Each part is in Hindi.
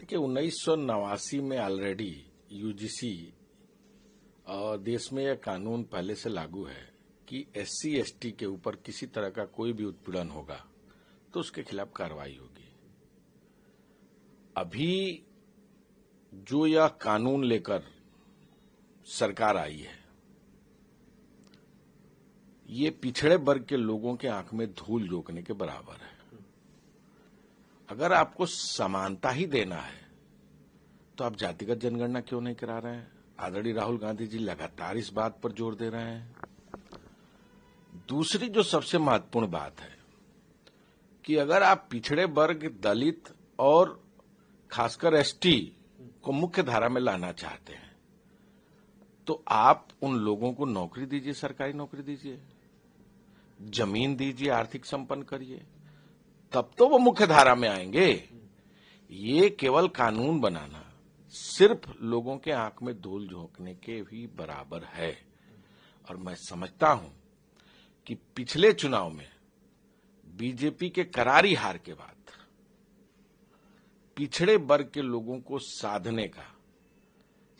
देखिए 1989 में ऑलरेडी यूजीसी और देश में यह कानून पहले से लागू है कि एससी एसटी के ऊपर किसी तरह का कोई भी उत्पीड़न होगा तो उसके खिलाफ कार्रवाई होगी। अभी जो यह कानून लेकर सरकार आई है, ये पिछड़े वर्ग के लोगों के आंख में धूल झोंकने के बराबर है। अगर आपको समानता ही देना है तो आप जातिगत जनगणना क्यों नहीं करा रहे हैं? आदरणीय राहुल गांधी जी लगातार इस बात पर जोर दे रहे हैं। दूसरी जो सबसे महत्वपूर्ण बात है कि अगर आप पिछड़े वर्ग, दलित और खासकर एसटी को मुख्य धारा में लाना चाहते हैं तो आप उन लोगों को नौकरी दीजिए, सरकारी नौकरी दीजिए, जमीन दीजिए, आर्थिक संपन्न करिए, तब तो वो मुख्य धारा में आएंगे। ये केवल कानून बनाना सिर्फ लोगों के आंख में धूल झोंकने के भी बराबर है। और मैं समझता हूं कि पिछले चुनाव में बीजेपी के करारी हार के बाद पिछड़े वर्ग के लोगों को साधने का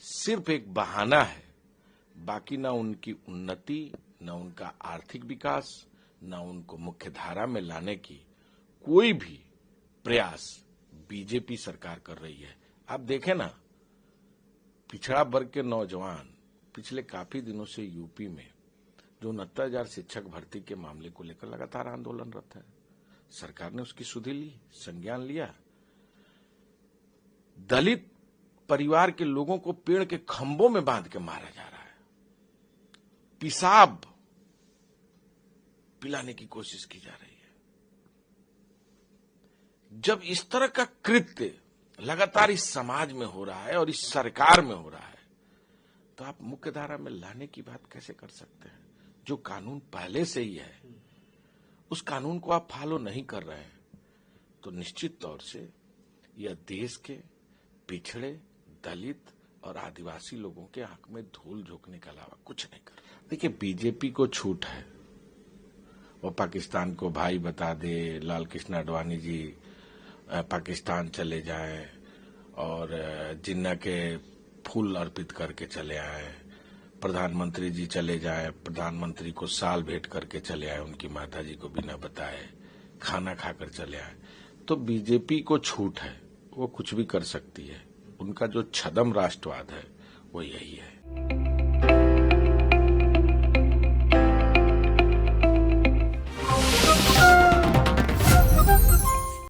सिर्फ एक बहाना है, बाकी ना उनकी उन्नति, ना उनका आर्थिक विकास, ना उनको मुख्य धारा में लाने की कोई भी प्रयास बीजेपी सरकार कर रही है। आप देखें ना, पिछड़ा वर्ग के नौजवान पिछले काफी दिनों से यूपी में जो 69,000 शिक्षक भर्ती के मामले को लेकर लगातार आंदोलनरत है। सरकार ने उसकी सुधि ली, संज्ञान लिया। दलित परिवार के लोगों को पेड़ के खंभों में बांध के मारा जा रहा है, पेशाब पिलाने की कोशिश की जा रही है। जब इस तरह का कृत्य लगातार इस समाज में हो रहा है और इस सरकार में हो रहा है तो आप मुख्य धारा में लाने की बात कैसे कर सकते हैं? जो कानून पहले से ही है उस कानून को आप फॉलो नहीं कर रहे हैं तो निश्चित तौर से यह देश के पिछड़े, दलित और आदिवासी लोगों के आंख में धूल झोंकने के अलावा कुछ नहीं कर रहा। देखिए, बीजेपी को छूट है, वो पाकिस्तान को भाई बता दे, लाल कृष्ण आडवाणी जी पाकिस्तान चले जाएं और जिन्ना के फूल अर्पित करके चले आए, प्रधानमंत्री जी चले जाएं, प्रधानमंत्री को साल भेंट करके चले आए, उनकी माता जी को बिना बताए खाना खाकर चले आए। तो बीजेपी को छूट है, वो कुछ भी कर सकती है। उनका जो छदम राष्ट्रवाद है वो यही है।